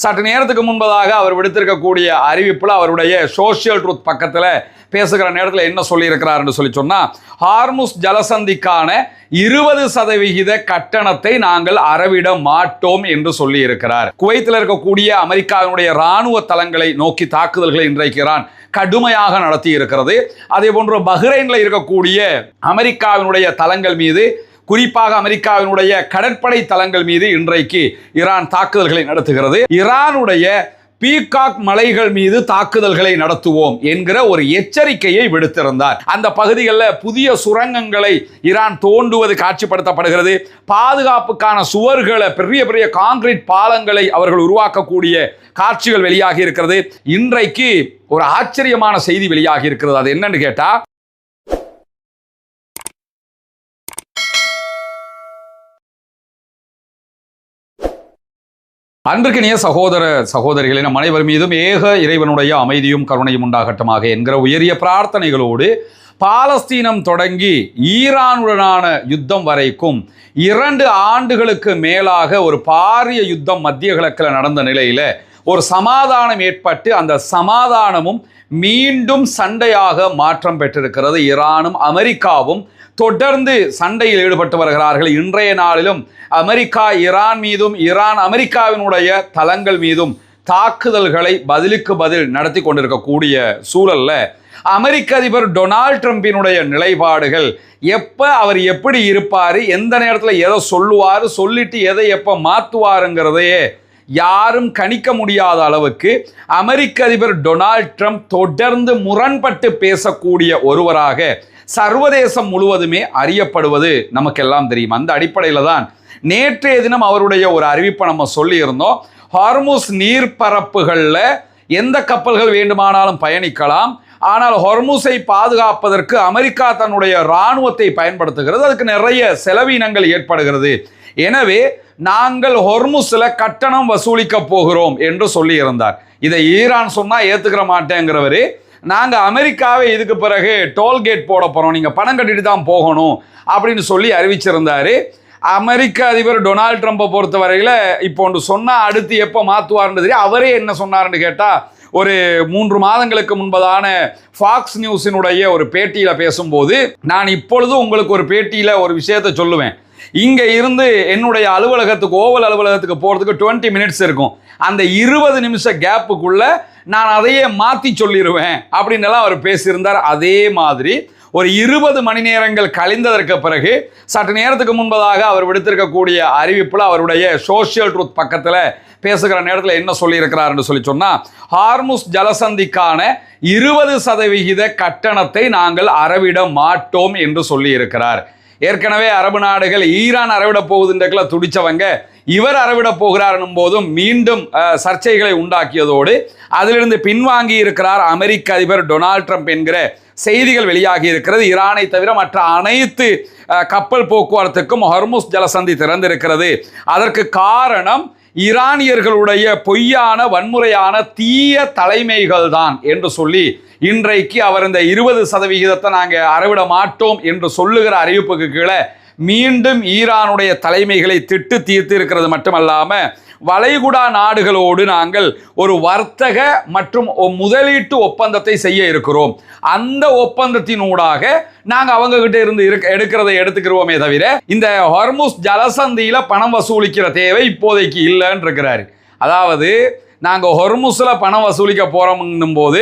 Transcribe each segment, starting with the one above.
சற்று நேரத்துக்கு முன்பதாக அவர் விடுத்திருக்கக்கூடிய அறிவிப்பில் அவருடைய சோசியல் ட்ரூத் பக்கத்தில் பேசுகிற நேரத்தில் என்ன சொல்லியிருக்கிறார் என்று சொன்னா, ஹார்முஸ் ஜலசந்திக்கான 20% கட்டணத்தை நாங்கள் அறவிட மாட்டோம் என்று சொல்லி இருக்கிறார். குவைத்தில் இருக்கக்கூடிய அமெரிக்காவினுடைய இராணுவ தளங்களை நோக்கி தாக்குதல்களை இன்றைக்கு ஈரான் கடுமையாக நடத்தி இருக்கிறது. அதே போன்று பஹ்ரைனில் இருக்கக்கூடிய அமெரிக்காவினுடைய தளங்கள் மீது, குறிப்பாக அமெரிக்காவினுடைய கடற்படை தளங்கள் மீது இன்றைக்கு ஈரான் தாக்குதல்களை நடத்துகிறது. ஈரானுடைய பீகாக் மலைகள் மீது தாக்குதல்களை நடத்துவோம் என்கிற ஒரு எச்சரிக்கையை விடுத்திருந்தார். அந்த பகுதிகளில் புதிய சுரங்கங்களை ஈரான் தோண்டுவது காட்சிப்படுத்தப்படுகிறது. பாதுகாப்புக்கான சுவர்களை, பெரிய பெரிய கான்கிரீட் பாலங்களை அவர்கள் உருவாக்கக்கூடிய காட்சிகள் வெளியாகி இருக்கிறது. இன்றைக்கு ஒரு ஆச்சரியமான செய்தி வெளியாகி இருக்கிறது. அது என்னன்னு கேட்டா, அன்பிற்கினிய சகோதர சகோதரிகளை, நம் அனைவர் மீதும் ஏக இறைவனுடைய அமைதியும் கருணையும் உண்டாகட்டமாக என்கிற உயரிய பிரார்த்தனைகளோடு, பாலஸ்தீனம் தொடங்கி ஈரானுடனான யுத்தம் வரைக்கும் 2 ஆண்டுகளுக்கு மேலாக ஒரு பாரிய யுத்தம் மத்திய கிழக்கில் நடந்த நிலையில ஒரு சமாதானம் ஏற்பட்டு அந்த சமாதானமும் மீண்டும் சண்டையாக மாற்றம் பெற்றிருக்கிறது. ஈரானும் அமெரிக்காவும் தொடர்ந்து சண்டையில் ஈடுபட்டு வருகிறார்கள். இன்றைய நாளிலும் அமெரிக்கா ஈரான் மீதும், ஈரான் அமெரிக்காவினுடைய தளங்கள் மீதும் தாக்குதல்களை பதிலுக்கு பதில் நடத்தி கொண்டிருக்கக்கூடிய சூழல்ல அமெரிக்க அதிபர் டொனால்ட் ட்ரம்பினுடைய நிலைப்பாடுகள், அவர் எப்படி இருப்பாரு, எந்த நேரத்தில் எதை சொல்லுவார், சொல்லிட்டு எதை எப்ப மாற்றுவாருங்கிறதையே யாரும் கணிக்க முடியாத அளவுக்கு அமெரிக்க அதிபர் டொனால்ட் ட்ரம்ப் தொடர்ந்து முரண்பட்டு பேசக்கூடிய ஒருவராக சர்வதேசம் முழுவதுமே அறியப்படுவது நமக்கெல்லாம் தெரியும். அந்த அடிப்படையில் தான் நேற்றைய தினம் அவருடைய ஒரு அறிவிப்பை நம்ம சொல்லி இருந்தோம். ஹார்முஸ் நீர்ப்பரப்புகளில் எந்த கப்பல்கள் வேண்டுமானாலும் பயணிக்கலாம், ஆனால் ஹார்முஸை பாதுகாப்பதற்கு அமெரிக்கா தன்னுடைய இராணுவத்தை பயன்படுத்துகிறது, அதுக்கு நிறைய செலவினங்கள் ஏற்படுகிறது, எனவே நாங்கள் ஹார்முஸில் கட்டணம் வசூலிக்க போகிறோம் என்று சொல்லி இருந்தார். இதை ஈரான் சொன்னால் ஏற்றுக்கிற மாட்டேங்கிறவர், நாங்கள் அமெரிக்காவை இதுக்கு பிறகு டோல்கேட் போட போகிறோம், நீங்கள் பணம் கட்டிட்டு தான் போகணும் அப்படின்னு சொல்லி அறிவிச்சிருந்தார். அமெரிக்க அதிபர் டொனால்ட் ட்ரம்பை பொறுத்த வரையில் இப்போ ஒன்று சொன்னால் அடுத்து எப்போ மாற்றுவார்னு தெரியும். அவரே என்ன சொன்னார்னு கேட்டால், ஒரு 3 மாதங்களுக்கு முன்பதான ஃபாக்ஸ் நியூஸினுடைய ஒரு பேட்டியில் பேசும்போது, நான் இப்பொழுது உங்களுக்கு ஒரு பேட்டியில் ஒரு விஷயத்தை சொல்லுவேன், இங்கே இருந்து என்னுடைய அலுவலகத்துக்கு, ஓவல் அலுவலகத்துக்கு போகிறதுக்கு 20 மினிட்ஸ் இருக்கும், அந்த 20 நிமிஷ கேப்புக்குள்ள நான் அதையே மாற்றி சொல்லிடுவேன் அப்படின்னு எல்லாம் அவர் பேசியிருந்தார். அதே மாதிரி ஒரு 20 மணி நேரங்கள் கழிந்ததற்கு பிறகு சற்று நேரத்துக்கு முன்பதாக அவர் விடுத்திருக்கக்கூடிய அறிவிப்பில் அவருடைய சோசியல் ட்ரூத் பக்கத்தில் பேசுகிற நேரத்தில் என்ன சொல்லியிருக்கிறார் என்று சொன்னா, ஹார்முஸ் ஜலசந்திக்கான 20% கட்டணத்தை நாங்கள் அறவிட மாட்டோம் என்று சொல்லி இருக்கிறார். ஏற்கனவே அரபு நாடுகள் ஈரான் அறவிட போகுதுன்றதுல துடிச்சவங்க, இவர் அறவிட போகிறார் எனும் போதும் மீண்டும் சர்ச்சைகளை உண்டாக்கியதோடு அதிலிருந்து பின்வாங்கி இருக்கிறார் அமெரிக்க அதிபர் டொனால்ட் ட்ரம்ப் என்கிற செய்திகள் வெளியாகி இருக்கிறது. ஈரானை தவிர மற்ற அனைத்து கப்பல் போக்குவரத்துக்கும் ஹார்முஸ் ஜலசந்தி திறந்திருக்கிறது. அதற்கு காரணம் ஈரானியர்களுடைய பொய்யான, வன்முறையான, தீய தலைமைகள் தான் என்று சொல்லி இன்றைக்கு அவர் இந்த 20% நாங்கள் அறவிட மாட்டோம் என்று சொல்லுகிற அறிவிப்புக்கு கீழே மீண்டும் ஈரானுடைய தலைமைகளை திட்டு தீர்த்து இருக்கிறது மட்டுமல்லாமல், வளைகுடா நாடுகளோடு நாங்கள் ஒரு வர்த்தக மற்றும் முதலீட்டு ஒப்பந்தத்தை செய்ய இருக்கிறோம், அந்த ஒப்பந்தத்தினூடாக நாங்கள் அவங்க கிட்ட இருந்து எடுக்கிறதை எடுத்துக்கிறோமே தவிர இந்த ஹார்முஸ் ஜலசந்தியில பணம் வசூலிக்கிற தேவை இப்போதைக்கு இல்லைன்னு இருக்கிறாரு. அதாவது நாங்கள் ஹார்முஸில் பணம் வசூலிக்க போறோம்னும் போது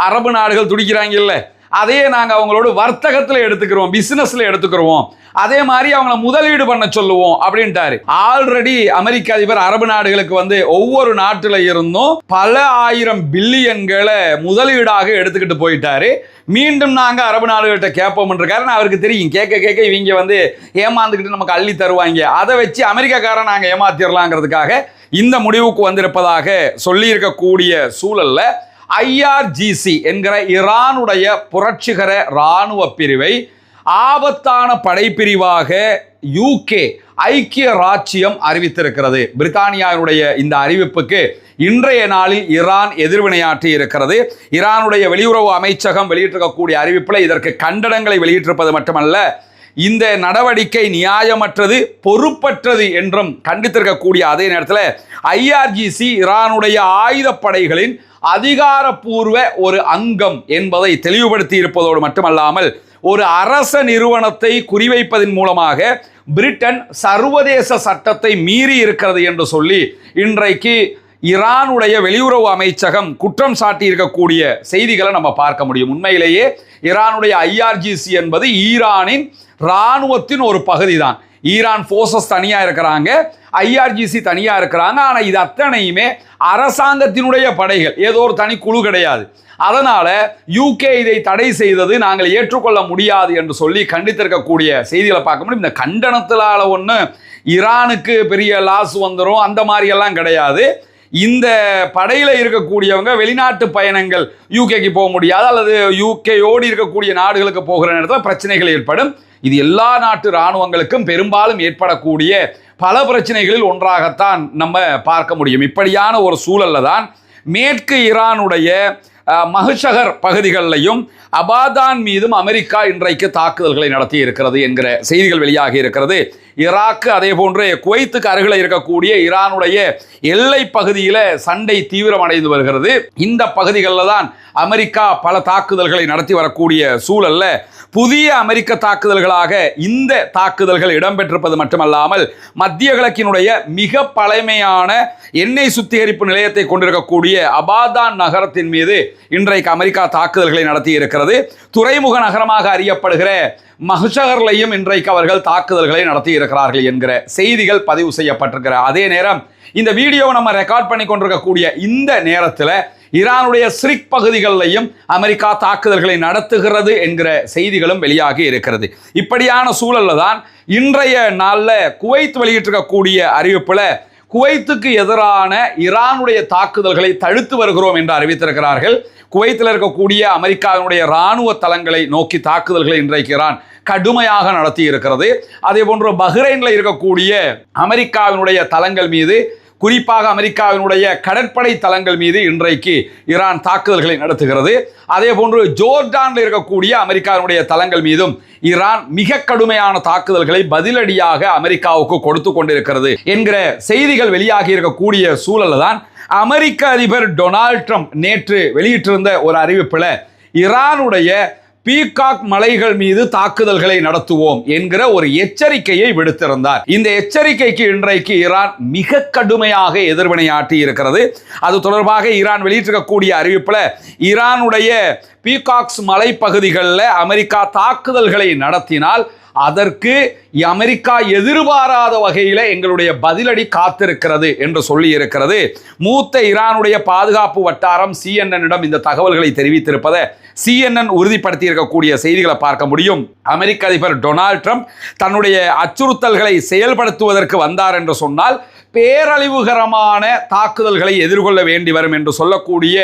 அரபு நாடுகள் துடிக்கிறாங்க இல்லை, அதையே நாங்கள் அவங்களோட வர்த்தகத்தில் எடுத்துக்கிறோம், பிசினஸ்ல எடுத்துக்கிறோம், அதே மாதிரி அவங்கள முதலீடு பண்ண சொல்லுவோம் அப்படின்ட்டாரு. ஆல்ரெடி அமெரிக்க அதிபர் அரபு நாடுகளுக்கு வந்து ஒவ்வொரு நாட்டில் இருந்தும் பல ஆயிரம் பில்லியன்களை முதலீடாக எடுத்துக்கிட்டு போயிட்டாரு. மீண்டும் நாங்கள் அரபு நாடுகள்கிட்ட கேட்போம்ன்றாரு. அவருக்கு தெரியும், கேட்க இவங்க வந்து ஏமாந்துக்கிட்டு நமக்கு அள்ளி தருவாங்க, அதை வச்சு அமெரிக்காக்காரன் நாங்கள் ஏமாத்திடலாங்கிறதுக்காக இந்த முடிவுக்கு வந்திருப்பதாக சொல்லி இருக்கக்கூடிய சூழல்ல IRGC என்கிற ஈரானுடைய புரட்சிகர இராணுவ பிரிவை ஆபத்தான படைப்பிரிவாக UK ஐக்கிய ராச்சியம் அறிவித்திருக்கிறது. பிரித்தானியாவுடைய இந்த அறிவிப்புக்கு இன்றைய நாளில் ஈரான் எதிர்வினையாற்றி இருக்கிறது. ஈரானுடைய வெளியுறவு அமைச்சகம் வெளியிட்டிருக்கக்கூடிய அறிவிப்பில் இதற்கு கண்டனங்களை வெளியிட்டிருப்பது மட்டுமல்ல, இந்த நடவடிக்கை நியாயமற்றது, பொறுப்பற்றது என்றும் கண்டித்திருக்கக்கூடிய அதே நேரத்தில் IRGC ஈரானுடைய ஆயுதப்படைகளின் அதிகாரப்பூர்வ ஒரு அங்கம் என்பதை தெளிவுபடுத்தி இருப்பதோடு மட்டுமல்லாமல் ஒரு அரச நிறுவனத்தை குறிவைப்பதன் மூலமாக பிரிட்டன் சர்வதேச சட்டத்தை மீறி இருக்கிறது என்று சொல்லி இன்றைக்கு ஈரானுடைய வெளியுறவு அமைச்சகம் குற்றம் சாட்டி இருக்கக்கூடிய செய்திகளை நம்ம பார்க்க முடியும். உண்மையிலேயே ஈரானுடைய IRGC என்பது ஈரானின் இராணுவத்தின் ஒரு பகுதி தான். ஈரான் போர்சஸ் தனியா இருக்கிறாங்க, IRGC தனியா இருக்கிறாங்க. ஆனா இது அத்தனையுமே அரசாங்கத்தினுடைய படைகள், ஏதோ ஒரு தனி குழு கிடையாது. அதனால UK இதை தடை செய்தது நாங்கள் ஏற்றுக்கொள்ள முடியாது என்று சொல்லி கண்டித்திருக்கக்கூடிய செய்திகளை பார்க்க முடியும். இந்த கண்டனத்திலால ஒன்று ஈரானுக்கு பெரிய லாஸ் வந்துடும் அந்த மாதிரி எல்லாம் கிடையாது. இந்த படையில இருக்கக்கூடியவங்க வெளிநாட்டு பயணங்கள் UKக்கு போக முடியாது, அல்லது UKயோடு இருக்கக்கூடிய நாடுகளுக்கு போகிற நேரத்தில் பிரச்சனைகள் ஏற்படும். இது எல்லா நாட்டு இராணுவங்களுக்கும் பெரும்பாலும் ஏற்படக்கூடிய பல பிரச்சனைகளில் ஒன்றாகத்தான் நம்ம பார்க்க முடியும். இப்படியான ஒரு சூழல்ல தான் மேற்கு ஈரானுடைய மஹ்ஷகர் பகுதிகளிலையும் அபாதான் மீதும் அமெரிக்கா இன்றைக்கு தாக்குதல்களை நடத்தி இருக்கிறது என்கிற செய்திகள் வெளியாகி இருக்கிறது. ஈராக்கு அதே போன்று குவைத்துக்கு அருகில் இருக்கக்கூடிய ஈரானுடைய எல்லை பகுதியில் சண்டை தீவிரமடைந்து வருகிறது. இந்த பகுதிகளில் தான் அமெரிக்கா பல தாக்குதல்களை நடத்தி வரக்கூடிய சூழல்ல புதிய அமெரிக்க தாக்குதல்களாக இந்த தாக்குதல்கள் இடம்பெற்றிருப்பது மட்டுமல்லாமல் மத்திய கிழக்கினுடைய மிக பழமையான எண்ணெய் சுத்திகரிப்பு நிலையத்தை கொண்டிருக்கக்கூடிய அபாதான் நகரத்தின் மீது இன்றைக்கு அமெரிக்கா தாக்குதல்களை நடத்தி இருக்கிறது. துறைமுக நகரமாக அறியப்படுகிற மஹ்ஷகர்லையும் இன்றைக்கு அவர்கள் தாக்குதல்களை நடத்தி இருக்கிறார்கள் என்கிற செய்திகள் பதிவு செய்யப்பட்டிருக்கிற அதே நேரம் இந்த வீடியோவை நம்ம ரெக்கார்ட் பண்ணி கொண்டிருக்கக்கூடிய இந்த நேரத்தில் ஈரானுடைய சிரிக் பகுதிகளிலையும் அமெரிக்கா தாக்குதல்களை நடத்துகிறது என்கிற செய்திகளும் வெளியாகி இருக்கிறது. இப்படியான சூழல்ல தான் இன்றைய நாளில் குவைத் வெளியிட்டிருக்கக்கூடிய அறிவிப்புல குவைத்துக்கு எதிரான ஈரானுடைய தாக்குதல்களை தடுத்து வருகிறோம் என்று அறிவித்திருக்கிறார்கள். குவைத்தில் இருக்கக்கூடிய அமெரிக்காவினுடைய இராணுவ தளங்களை நோக்கி தாக்குதல்களை இன்றைக்கு ஈரான் கடுமையாக நடத்தி இருக்கிறது. அதே போன்று பஹ்ரைனில் இருக்கக்கூடிய அமெரிக்காவினுடைய தளங்கள் மீது, குறிப்பாக அமெரிக்காவினுடைய கடற்படை தளங்கள் மீது இன்றைக்கு ஈரான் தாக்குதல்களை நடத்துகிறது. அதே போன்று ஜோர்டானில் இருக்கக்கூடிய அமெரிக்காவினுடைய தளங்கள் மீதும் ஈரான் மிக கடுமையான தாக்குதல்களை பதிலடியாக அமெரிக்காவுக்கு கொடுத்து கொண்டிருக்கிறது என்கிற செய்திகள் வெளியாகி இருக்கக்கூடிய சூழல்ல தான் அமெரிக்க அதிபர் டொனால்ட் ட்ரம்ப் நேற்று வெளியிட்டிருந்த ஒரு அறிவிப்பில் ஈரானுடைய பீகாக் மலைகள் மீது தாக்குதல்களை நடத்துவோம் என்கிற ஒரு எச்சரிக்கையை விடுத்திருந்தார். இந்த எச்சரிக்கைக்கு இன்றைக்கு ஈரான் மிக கடுமையாக எதிர்வினையாற்றி இருக்கிறது. அது தொடர்பாக ஈரான் வெளியிட்டிருக்கக்கூடிய அறிவிப்பில் ஈரானுடைய பீகாக்ஸ் மலைப்பகுதிகளில் அமெரிக்கா தாக்குதல்களை நடத்தினால் அதற்கு அமெரிக்கா எதிர்பாராத வகையில் எங்களுடைய பதிலடி காத்திருக்கிறது என்று சொல்லி இருக்கிறது. மூத்த ஈரானுடைய பாதுகாப்பு வட்டாரம் CNN இந்த தகவல்களை தெரிவித்திருப்பதை CNN உறுதிப்படுத்தி இருக்கக்கூடிய செய்திகளை பார்க்க முடியும். அமெரிக்க அதிபர் டொனால்ட் ட்ரம்ப் தன்னுடைய அச்சுறுத்தல்களை செயல்படுத்துவதற்கு வந்தார் என்று சொன்னால் பேரழிவுகரமான தாக்குதல்களை எதிர்கொள்ள வேண்டி வரும் என்று சொல்லக்கூடிய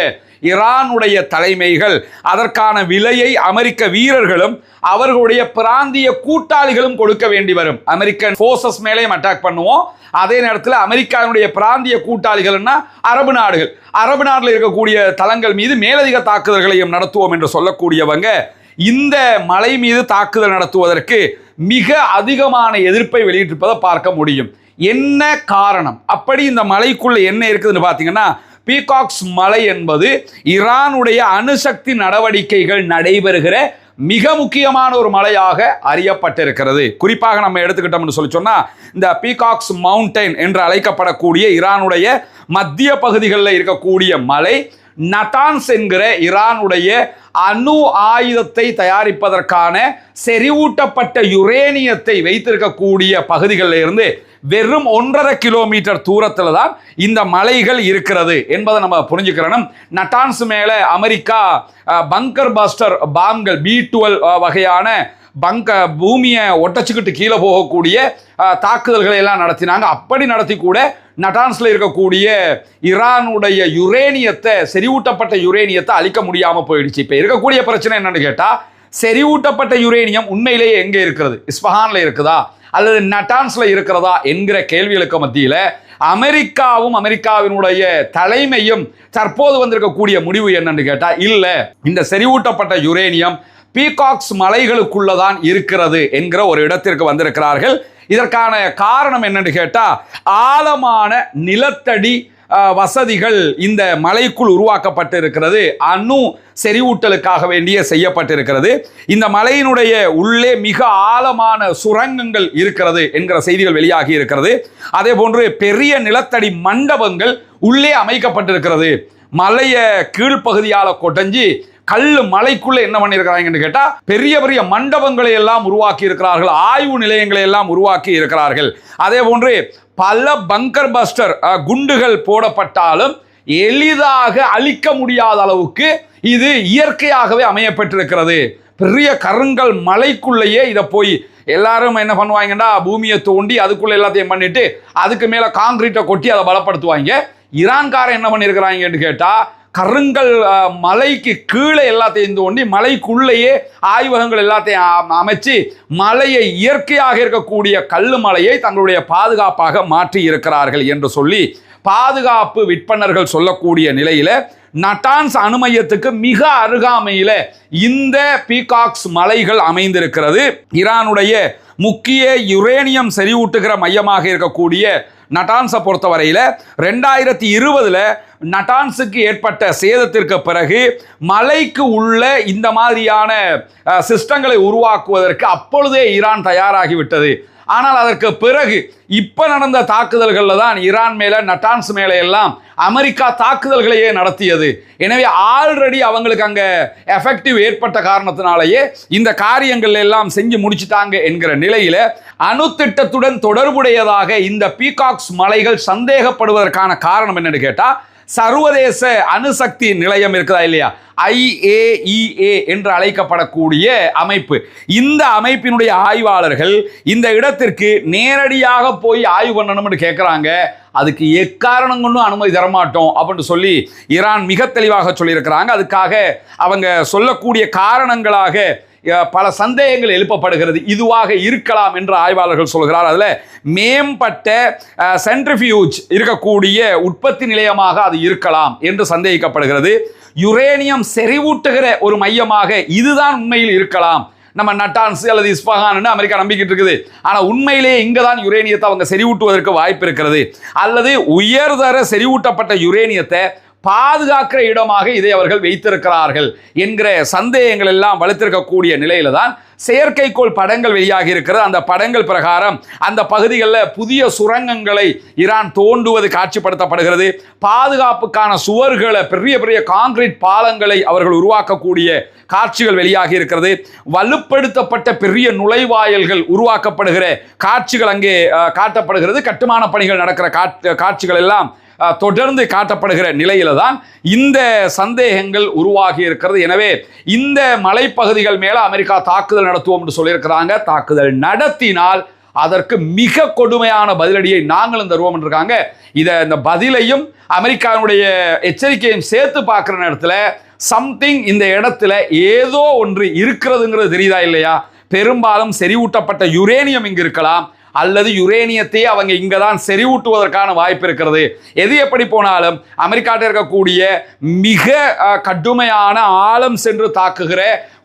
ஈரானுடைய தலைமைகள் அதற்கான விலையை அமெரிக்க வீரர்களும் அவர்களுடைய பிராந்திய கூட்டாளிகளும் கொடுக்க வேண்டி வரும். அமெரிக்கன் போர்சஸ் மேலேயும் அட்டாக் பண்ணுவோம், அதே நேரத்தில் அமெரிக்காவினுடைய பிராந்திய கூட்டாளிகள்னா அரபு நாடுகள், அரபு நாட்டில் இருக்கக்கூடிய தளங்கள் மீது மேலதிக தாக்குதல்களையும் நடத்துவோம் என்று சொல்லக்கூடியவங்க இந்த மலை மீது தாக்குதல் நடத்துவதற்கு மிக அதிகமான எதிர்ப்பை வெளியிட்டிருப்பதை பார்க்க முடியும். என்ன காரணம்? அப்படி இந்த மலைக்குள்ள என்ன இருக்குதுன்னு பார்த்தீங்கன்னா, பீகாக்ஸ் மலை என்பது ஈரானுடைய அணுசக்தி நடவடிக்கைகள் நடைபெறுகிற மிக முக்கியமான ஒரு மலையாக அறியப்பட்டிருக்கிறது. குறிப்பாக நம்ம எடுத்துக்கிட்டோம்னு சொல்லி சொன்னா, இந்த பீகாக்ஸ் மவுண்டைன் என்று அழைக்கப்படக்கூடிய ஈரானுடைய மத்திய பகுதிகளில் இருக்கக்கூடிய மலை நட்டான்ஸ் என்கிற ஈரானுடைய அணு ஆயுதத்தை தயாரிப்பதற்கான செறிவூட்டப்பட்ட யுரேனியத்தை வைத்திருக்கக்கூடிய பகுதிகளில் இருந்து வெறும் 1.5 கிலோமீட்டர் தூரத்தில் தான் இந்த மலைகள் இருக்கிறது என்பதை நம்ம புரிஞ்சுக்கிறோம். நட்டான்ஸ் மேலே அமெரிக்கா பங்கர் பஸ்டர் பாம்கள் B-12 வகையான பூமியை ஒட்டச்சுக்கிட்டு கீழே போகக்கூடிய தாக்குதல்களை எல்லாம் நடத்தினாங்க. அப்படி நடத்தி கூட நட்டான்ஸ்ல இருக்கக்கூடிய ஈரானுடைய யுரேனியத்தை, செறிவூட்டப்பட்ட யுரேனியத்தை அழிக்க முடியாமல் போயிடுச்சு. இப்போ இருக்கக்கூடிய பிரச்சனை என்னன்னு கேட்டால், செறிவூட்டப்பட்ட யுரேனியம் உண்மையிலேயே எங்கே இருக்கிறது? இஸ்பஹான்ல இருக்குதா அல்லது நட்டான்ஸ்ல இருக்கிறதா என்கிற கேள்விகளுக்கு மத்தியில் அமெரிக்காவும் அமெரிக்காவினுடைய தலைமையும் தற்போது வந்திருக்கக்கூடிய முடிவு என்னன்னு கேட்டால், இல்லை, இந்த செறிவூட்டப்பட்ட யுரேனியம் பீகாக்ஸ் மலைகளுக்குள்ளதான் இருக்கிறது என்கிற ஒரு இடத்திற்கு வந்திருக்கிறார்கள். இதற்கான காரணம் என்னன்னு கேட்டா, ஆழமான நிலத்தடி வசதிகள் இந்த மலைக்குள் உருவாக்கப்பட்டு இருக்கிறது. அணு செறிவூட்டலுக்காக வேண்டிய செய்யப்பட்டிருக்கிறது. இந்த மலையினுடைய உள்ளே மிக ஆழமான சுரங்கங்கள் இருக்கிறது என்கிற செய்திகள் வெளியாகி இருக்கிறது. அதே போன்று பெரிய நிலத்தடி மண்டபங்கள் உள்ளே அமைக்கப்பட்டிருக்கிறது. மலைய கீழ்ப்பகுதியால கொடைஞ்சி கல்லு மலைக்குள்ள என்ன பண்ணியிருக்கிறாங்கன்னு கேட்டா, பெரிய பெரிய மண்டபங்களை எல்லாம் உருவாக்கி இருக்கிறார்கள், ஆய்வு நிலையங்களை எல்லாம் உருவாக்கி இருக்கிறார்கள். அதே போன்று பல பங்கர் பஸ்டர் குண்டுகள் போடப்பட்டாலும் எளிதாக அழிக்க முடியாத அளவுக்கு இது இயற்கையாகவே அமையப்பட்டிருக்கிறது. பெரிய கருங்கல் மலைக்குள்ளேயே இதை போய் எல்லாரும் என்ன பண்ணுவாங்கன்னா, பூமியை தோண்டி அதுக்குள்ள எல்லாத்தையும் பண்ணிட்டு அதுக்கு மேல காங்கிரீட்டை கொட்டி அதை பலப்படுத்துவாங்க. ஈரான்காரன் என்ன பண்ணியிருக்கிறாங்கன்னு கேட்டா, கருங்கல் மலைக்கு கீழே எல்லாத்தையும் தோண்டி மலைக்குள்ளேயே ஆய்வகங்கள் எல்லாத்தையும் அமைச்சு மலையை இயற்கையாக இருக்கக்கூடிய கல்லு மலையை தங்களுடைய பாதுகாப்பாக மாற்றி இருக்கிறார்கள் என்று சொல்லி பாதுகாப்பு விற்பனர்கள் சொல்லக்கூடிய நிலையில நட்டான்ஸ் அணுமையத்துக்கு மிக அருகாமையில இந்த பீகாக்ஸ் மலைகள் அமைந்திருக்கிறது. ஈரானுடைய முக்கிய யுரேனியம் செறிவூட்டுகிற மையமாக இருக்கக்கூடிய நட்டான்ஸை பொறுத்தவரையில் 2020 நட்டான்ஸுக்கு ஏற்பட்ட சேதத்திற்கு பிறகு மலைக்கு உள்ள இந்த மாதிரியான சிஸ்டங்களை உருவாக்குவதற்கு அப்பொழுதே ஈரான் தயாராகிவிட்டது. ஆனால் அதற்கு பிறகு இப்ப நடந்த தாக்குதல்களில் தான் ஈரான் மேல நட்டான்ஸ் மேலே எல்லாம் அமெரிக்கா தாக்குதல்களையே நடத்தியது. எனவே ஆல்ரெடி அவங்களுக்கு அங்க எஃபெக்டிவ் ஏற்பட்ட காரணத்தினாலேயே இந்த காரியங்கள் எல்லாம் செஞ்சு முடிச்சுட்டாங்க என்கிற நிலையில அணு திட்டத்துடன் தொடர்புடையதாக இந்த பீகாக்ஸ் மலைகள் சந்தேகப்படுவதற்கான காரணம் என்னன்னு கேட்டா, சர்வதேச அணுசக்தி நிலையம் இருக்குதா இல்லையா, IAEA என்று அழைக்கப்படக்கூடிய அமைப்பு. இந்த அமைப்பினுடைய ஆய்வாளர்கள் இந்த இடத்திற்கு நேரடியாக போய் ஆய்வு பண்ணணும்னு கேட்குறாங்க. அதுக்கு எக்காரணம் கொண்டும் அனுமதி தரமாட்டோம் அப்படின்னு சொல்லி ஈரான் மிக தெளிவாக சொல்லியிருக்கிறாங்க. அதுக்காக அவங்க சொல்லக்கூடிய காரணங்களாக பல சந்தேகங்கள் எழுப்பப்படுகிறது. இதுவாக இருக்கலாம் என்று ஆய்வாளர்கள் சொல்கிறார். அதில் மேம்பட்ட சென்ட்ரிஃபியூஜ் இருக்கக்கூடிய உற்பத்தி நிலையமாக அது இருக்கலாம் என்று சந்தேகிக்கப்படுகிறது. யுரேனியம் செறிவூட்டுகிற ஒரு மையமாக இதுதான் உண்மையில் இருக்கலாம். நம்ம நட்டான்ஸ் அல்லது இஸ்பஹான் அமெரிக்கா நம்பிக்கிட்டு இருக்குது. ஆனால் உண்மையிலேயே இங்கே தான் யுரேனியத்தை அவங்க செறிவூட்டுவதற்கு வாய்ப்பு இருக்கிறது. அல்லது உயர்தர செறிவூட்டப்பட்ட யுரேனியத்தை பாதுகாக்கிற இடமாக இதை அவர்கள் வைத்திருக்கிறார்கள் என்கிற சந்தேகங்கள் எல்லாம் வலுத்திருக்கக்கூடிய நிலையில தான் செயற்கைக்கோள் படங்கள் வெளியாகி இருக்கிறது. அந்த படங்கள் பிரகாரம் அந்த பகுதிகளில் புதிய சுரங்கங்களை ஈரான் தோண்டுவது காட்சிப்படுத்தப்படுகிறது. பாதுகாப்புக்கான சுவர்களை, பெரிய பெரிய கான்கிரீட் பாலங்களை அவர்கள் உருவாக்கக்கூடிய காட்சிகள் வெளியாகி இருக்கிறது. வலுப்படுத்தப்பட்ட பெரிய நுழைவாயில்கள் உருவாக்கப்படுகிற காட்சிகள் அங்கே காட்டப்படுகிறது. கட்டுமான பணிகள் நடக்கிற காட்சிகள் எல்லாம் தொடர்ந்து காட்டப்படுகிற நிலையில தான் இந்த சந்தேகங்கள் உருவாகி இருக்கிறது. எனவே இந்த மலைப்பகுதிகள் மேல அமெரிக்கா தாக்குதல் நடத்துவோம் என்று சொல்லியிருக்கிறாங்க. தாக்குதல் நடத்தினால் அதற்கு மிக கொடுமையான பதிலடியை நாங்களும் தருவோம் இருக்காங்க. இந்த பதிலையும் அமெரிக்காவுடைய எச்சரிக்கையும் சேர்த்து பார்க்கிற நேரத்தில் சம்திங் இந்த இடத்துல ஏதோ ஒன்று இருக்கிறதுங்கிறது தெரியுதா இல்லையா? பெரும்பாலும் செறிவூட்டப்பட்ட யுரேனியம் இங்கு இருக்கலாம், அல்லது யுரேனியத்தையே அவங்க இங்கே தான் செறிவூட்டுவதற்கான வாய்ப்பு இருக்கிறது. எது எப்படி போனாலும் அமெரிக்காட்ட இருக்கக்கூடிய மிக கடுமையான ஆழம் சென்று தாக்குகிற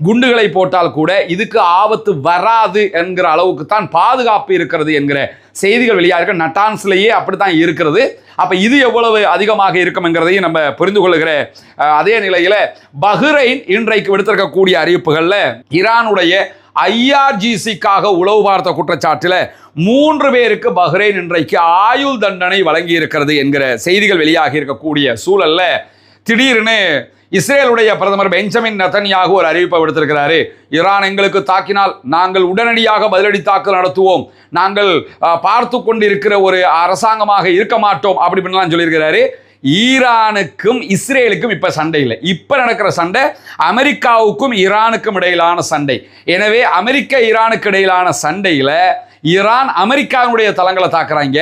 குண்டுகளை போட்டால் கூட இதுக்கு ஆபத்து வராது என்கிற அளவுக்கு தான் பாதுகாப்பு இருக்கிறது என்கிற செய்திகள் வெளியாக நட்டான்ஸ்லேயே அப்படித்தான் இருக்கிறது. அப்போ இது எவ்வளவு அதிகமாக இருக்கும் என்கிறதையும் நம்ம புரிந்து கொள்ளுகிற அதே நிலையில் பஹ்ரைன் இன்றைக்கு விடுத்திருக்கக்கூடிய அறிவிப்புகளில் ஈரானுடைய IRGCக்காக உளவு பார்த்த குற்றச்சாட்டில் 3 பேருக்கு பஹ்ரைன் இன்றைக்கு ஆயுள் தண்டனை வழங்கி இருக்கிறது என்கிற செய்திகள் வெளியாகி இருக்கக்கூடிய சூழல்ல திடீர்னு இஸ்ரேலுடைய பிரதமர் பெஞ்சமின் நெதன்யாகு ஒரு அறிவிப்பை விடுத்திருக்கிறாரு. ஈரான் எங்களுக்கு தாக்கினால் நாங்கள் உடனடியாக பதிலடி தாக்குதல் நடத்துவோம், நாங்கள் பார்த்து கொண்டிருக்கிற ஒரு அரசாங்கமாக இருக்க மாட்டோம் அப்படின்லாம் சொல்லியிருக்கிறாரு. ஈரானுக்கும் இஸ்ரேலுக்கும் இப்ப சண்டை இல்லை. இப்ப நடக்கிற சண்டை அமெரிக்காவுக்கும் ஈரானுக்கும் இடையிலான சண்டை. எனவே அமெரிக்க ஈரானுக்கு இடையிலான சண்டையில ஈரான் அமெரிக்காவுடைய தளங்களை தாக்குறாங்க,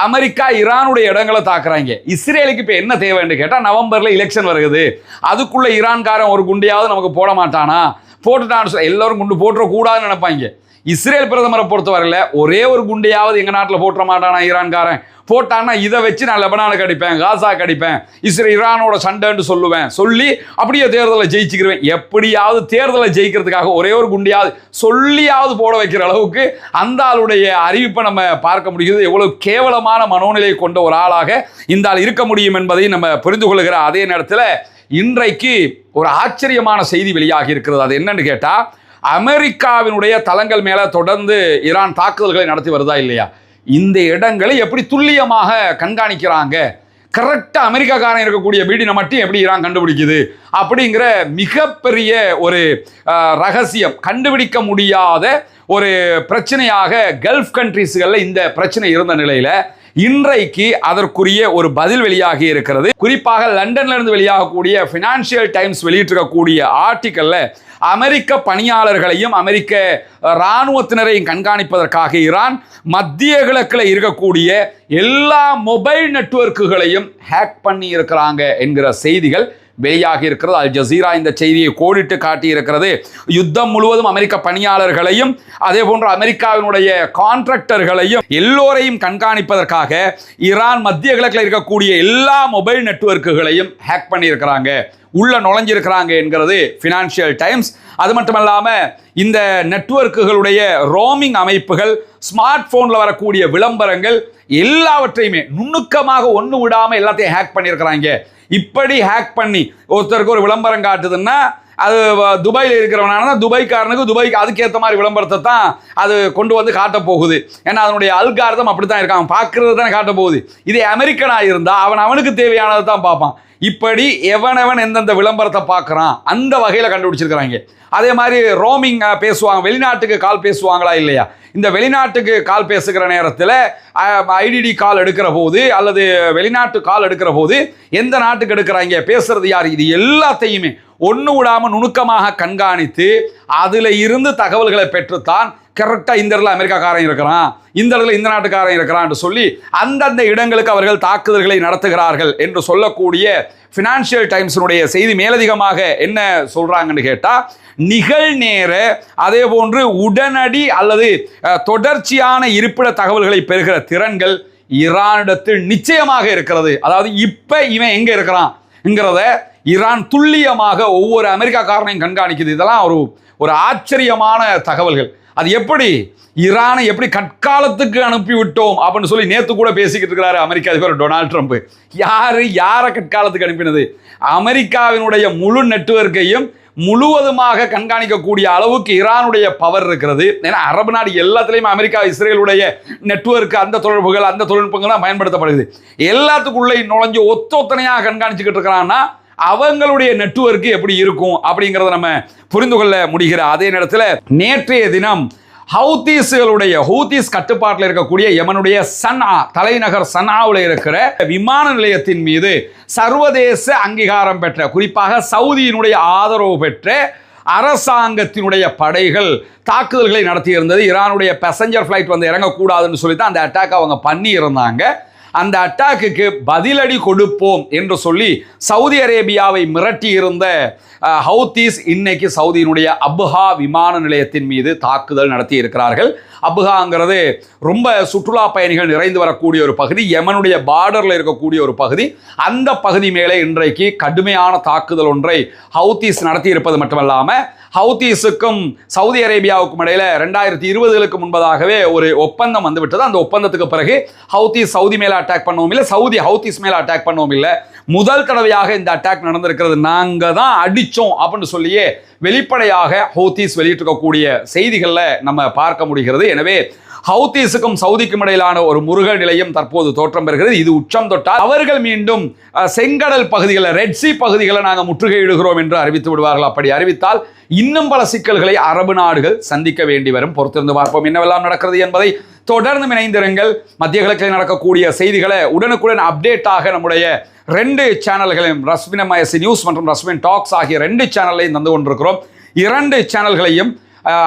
அமெரிக்கா ஈரானுடைய இடங்களை தாக்குறாங்க. இஸ்ரேலுக்கு இப்ப என்ன தேவைன்னு கேட்டா, நவம்பர்ல எலெக்ஷன் வருகிறது, அதுக்குள்ள ஈரான்காரன் ஒரு குண்டையாவது நமக்கு போட மாட்டானா, போட்டுட்டான்னு எல்லாரும் குண்டு போட்டுற கூடாதுன்னு நினைப்பாங்க. இஸ்ரேல் பிரதமரை பொறுத்தவரையில் ஒரே ஒரு குண்டையாவது எங்கள் நாட்டில் போட்டுற மாட்டானா ஈரான்காரன், போட்டான்னா இதை வச்சு நான் லெபனானுக்கு அடிப்பேன், காசாக்கு அடிப்பேன், ஈரானோட சண்டைன்னு சொல்லி அப்படியே தேர்தலை ஜெயிச்சுக்கிறேன். எப்படியாவது தேர்தலை ஜெயிக்கிறதுக்காக ஒரே ஒரு குண்டியாவது சொல்லியாவது போட வைக்கிற அளவுக்கு அந்த ஆளுடைய அறிவிப்பை நம்ம பார்க்க முடியுது. எவ்வளவு கேவலமான மனோநிலை கொண்ட ஒரு ஆளாக இந்த ஆள் இருக்க முடியும் என்பதை நம்ம புரிந்து கொள்கிற அதே நேரத்தில் இன்றைக்கு ஒரு ஆச்சரியமான செய்தி வெளியாகி இருக்கிறது. அது என்னன்னு கேட்டா, அமெரிக்காவினுடைய தளங்கள் மேல தொடர்ந்து ஈரான் தாக்குதல்களை நடத்தி வருதா இல்லையா, இந்த இடங்களை எப்படி துல்லியமாக கண்காணிக்கிறாங்க, கரெக்டாக அமெரிக்காக்காரன் இருக்கக்கூடிய வீடினை மட்டும் எப்படி ஈரான் கண்டுபிடிக்குது அப்படிங்கிற மிகப்பெரிய ஒரு ரகசியம், கண்டுபிடிக்க முடியாத ஒரு பிரச்சனையாக கல்ஃப் கண்ட்ரீஸ்களில் இந்த பிரச்சனை இருந்த நிலையில் இன்றைக்கு அதற்குரிய ஒரு பதில் வெளியாகி இருக்கிறது. குறிப்பாக லண்டன்ல இருந்து வெளியாகக்கூடிய ஃபினான்சியல் டைம்ஸ் வெளியிட்டிருக்கக்கூடிய ஆர்டிக்கல்ல அமெரிக்க பணியாளர்களையும் அமெரிக்க இராணுவத்தினரையும் கண்காணிப்பதற்காக ஈரான் மத்திய கிழக்கில் இருக்கக்கூடிய எல்லா மொபைல் நெட்வொர்க்குகளையும் ஹேக் பண்ணி இருக்கிறாங்க என்கிற செய்திகள் வெளியாகி இருக்கிறது. அல் ஜசீரா இந்த செய்தியை கோடிட்டு காட்டி இருக்கிறது. யுத்தம் முழுவதும் அமெரிக்க பணியாளர்களையும் அதே போன்ற அமெரிக்காவினுடைய கான்ட்ராக்டர்களையும் எல்லோரையும் கண்காணிப்பதற்காக ஈரான் மத்திய கிழக்கில் இருக்கக்கூடிய எல்லா மொபைல் நெட்வொர்க்குகளையும் ஹேக் பண்ணி இருக்கிறாங்க, உள்ள நுழைஞ்சிருக்கிறாங்க என்கிறது ஃபினான்சியல் டைம்ஸ். அது மட்டுமல்லாம இந்த நெட்வொர்க்குகளுடைய ரோமிங் அமைப்புகள், ஸ்மார்ட் போன்ல வரக்கூடிய விளம்பரங்கள் எல்லாவற்றையுமே நுணுக்கமாக ஒன்று விடாம எல்லாத்தையும் ஹேக் பண்ணியிருக்கிறாங்க. இப்படி ஹேக் பண்ணி ஒருத்தருக்கு ஒரு விளம்பரம் காட்டுதுன்னா அது துபாயில் இருக்கிறவனான துபாய்க்காரனுக்கு துபாய்க்கு அதுக்கேற்ற மாதிரி விளம்பரத்தை தான் அது கொண்டு வந்து காட்ட போகுது. ஏன்னா அதனுடைய அல்காரிதம் அப்படி தான் இருக்கான், பார்க்கறது தானே காட்ட போகுது. இதே அமெரிக்கனாக இருந்தால் அவனுக்கு தேவையானதை தான் பார்ப்பான். இப்படி எவனவன் எந்தெந்த விளம்பரத்தை பார்க்குறான் அந்த வகையில் கண்டுபிடிச்சிருக்கிறாங்க. அதே மாதிரி ரோமிங் பேசுவாங்க, வெளிநாட்டுக்கு கால் பேசுவாங்களா இல்லையா, இந்த வெளிநாட்டுக்கு கால் பேசுகிற நேரத்தில் ஐடிடி கால் எடுக்கிற போது அல்லது வெளிநாட்டு கால் எடுக்கிற போது எந்த நாட்டுக்கு எடுக்கிறாங்க, பேசுறது யார், இது எல்லாத்தையுமே ஒன்று விடாமல் நுணுக்கமாக கண்காணித்து அதில் இருந்து தகவல்களை பெற்றுத்தான் கரெக்டாக இந்த இடத்துல அமெரிக்காக்காரன் இருக்கிறான், இந்த இடத்துல இந்த நாட்டுக்காரன் இருக்கிறான் சொல்லி அந்தந்த இடங்களுக்கு அவர்கள் தாக்குதல்களை நடத்துகிறார்கள் என்று சொல்லக்கூடிய ஃபினான்சியல் டைம்ஸினுடைய செய்தி மேலதிகமாக என்ன சொல்றாங்கன்னு கேட்டால், நிகழ்நேர அதே போன்று உடனடி அல்லது தொடர்ச்சியான இருப்பிட தகவல்களை பெறுகிற திறன்கள் ஈரானிடத்தில் நிச்சயமாக இருக்கிறது. அதாவது இப்ப இவன் எங்க இருக்கிறான்ங்கிறத ஈரான் துல்லியமாக ஒவ்வொரு அமெரிக்காக்காரனையும் கண்காணிக்குது. இதெல்லாம் ஒரு ஆச்சரியமான தகவல்கள். அது எப்படி ஈரானை எப்படி கற்காலத்துக்கு அனுப்பி விட்டோம் அப்படின்னு சொல்லி நேற்று கூட பேசிக்கிட்டு இருக்கிறாரு அமெரிக்க அதிபர் டொனால்ட் ட்ரம்ப். யாரை கற்காலத்துக்கு அனுப்பினது? அமெரிக்காவினுடைய முழு நெட்வொர்க்கையும் முழுவதுமாக கண்காணிக்கக்கூடிய அளவுக்கு ஈரானுடைய பவர் இருக்கிறது. ஏன்னா அரபு நாடு எல்லாத்துலேயும் அமெரிக்கா இஸ்ரேலுடைய நெட்வொர்க், அந்த தொடர்புகள், அந்த தொழில்நுட்பங்கள் தான் பயன்படுத்தப்படுது. எல்லாத்துக்குள்ளே நுழைஞ்சு ஒத்தொத்தனையாக கண்காணிச்சுக்கிட்டு இருக்கிறான்னா அவங்களுடைய நெட்வொர்க் எப்படி இருக்கும் அப்படிங்கிறத நம்ம புரிந்து கொள்ள முடிகிற அதே நேரத்தில் நேற்றைய தினம் ஹவுதீஸ் கட்டுப்பாட்டில் இருக்கக்கூடிய யமனுடைய சன்ஆ தலைநகர் சன்ஆவில் இருக்கிற விமான நிலையத்தின் மீது சர்வதேச அங்கீகாரம் பெற்ற, குறிப்பாக சவுதியினுடைய ஆதரவு பெற்ற அரசாங்கத்தினுடைய படைகள் தாக்குதல்களை நடத்தியிருந்தது. ஈரானுடைய பேசஞ்சர் ஃப்ளைட் வந்து இறங்கக்கூடாதுன்னு சொல்லி தான் அந்த அட்டாக் அவங்க பண்ணி இருந்தாங்க. அந்த அட்டாக்குக்கு பதிலடி கொடுப்போம் என்று சொல்லி சவுதி அரேபியாவை மிரட்டி இருந்த ஹவுதீஸ் இன்னைக்கு சவுதியினுடைய அபுஹா விமான நிலையத்தின் மீது தாக்குதல் நடத்தி இருக்கிறார்கள். அபுஹாங்கிறது ரொம்ப சுற்றுலா பயணிகள் நிறைந்து வரக்கூடிய ஒரு பகுதி, யமனுடைய பார்டரில் இருக்கக்கூடிய ஒரு பகுதி. அந்த பகுதி மேலே இன்றைக்கு கடுமையான தாக்குதல் ஒன்றை ஹவுதீஸ் நடத்தி இருப்பது மட்டுமல்லாமல் ஹவுதீஸுக்கும் சவுதி அரேபியாவுக்கும் இடையில 2020க்கு முன்பதாகவே ஒரு ஒப்பந்தம் வந்துவிட்டது. அந்த ஒப்பந்தத்துக்கு பிறகு ஹவுதீஸ் சவுதி மேல அட்டாக் பண்ணவும் இல்லை, சவுதி ஹவுதீஸ் மேல அட்டாக் பண்ணவும் இல்லை. முதல் தடவையாக இந்த அட்டாக் நடந்திருக்கிறது. நாங்க தான் அடிச்சோம் அப்படின்னு சொல்லியே வெளிப்படையாக ஹவுதீஸ் வெளியிட்டிருக்கக்கூடிய செய்திகளில் நம்ம பார்க்க முடிகிறது. எனவே ஹவுதீஸுக்கும் சவுதிக்கும் இடையிலான ஒரு முருகல் நிலையம் தற்போது தோற்றம் பெறுகிறது. இது உச்சம் தொட்டால் அவர்கள் மீண்டும் செங்கடல் பகுதிகளில், ரெட் சி பகுதிகளை நாங்கள் முற்றுகையிடுகிறோம் என்று அறிவித்து விடுவார்கள். அப்படி அறிவித்தால் இன்னும் பல சிக்கல்களை அரபு நாடுகள் சந்திக்க வேண்டி வரும். பொறுத்திருந்து பார்ப்போம் என்னவெல்லாம் நடக்கிறது என்பதை. தொடர்ந்து இணைந்திருங்கள். மத்திய கிழக்கில் நடக்கக்கூடிய செய்திகளை உடனுக்குடன் அப்டேட்டாக நம்முடைய 2 சேனல்களையும், ரஸ்மின் MISC நியூஸ் மற்றும் ரஸ்மின் டாக்ஸ் ஆகிய 2 சேனல்களையும் தந்து கொண்டிருக்கிறோம். 2 சேனல்களையும்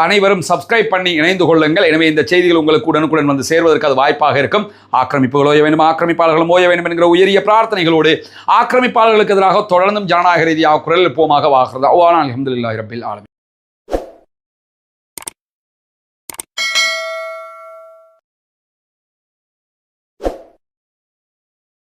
அனைவரும் சப்ஸ்கிரைப் பண்ணி இணைந்து கொள்ளுங்கள். எனவே இந்த செய்திகள் உங்களுக்கு உடனுக்குடன் வந்து சேர்வதற்கு அது வாய்ப்பாக இருக்கும். ஆக்கிரமிப்புகள் ஓய வேண்டும், ஆக்கிரமிப்பாளர்களும் ஓய வேண்டும் என்கிற உயரிய பிரார்த்தனைகளோடு ஆக்கிரமிப்பாளர்களுக்கு எதிராக தொடர்ந்தும் ஜனநாயக ரீதியாக குரல் எழுப்புவோமாக வாகிறது. அல்ஹம்துலில்லாஹி ரப்பில் ஆலமீன்.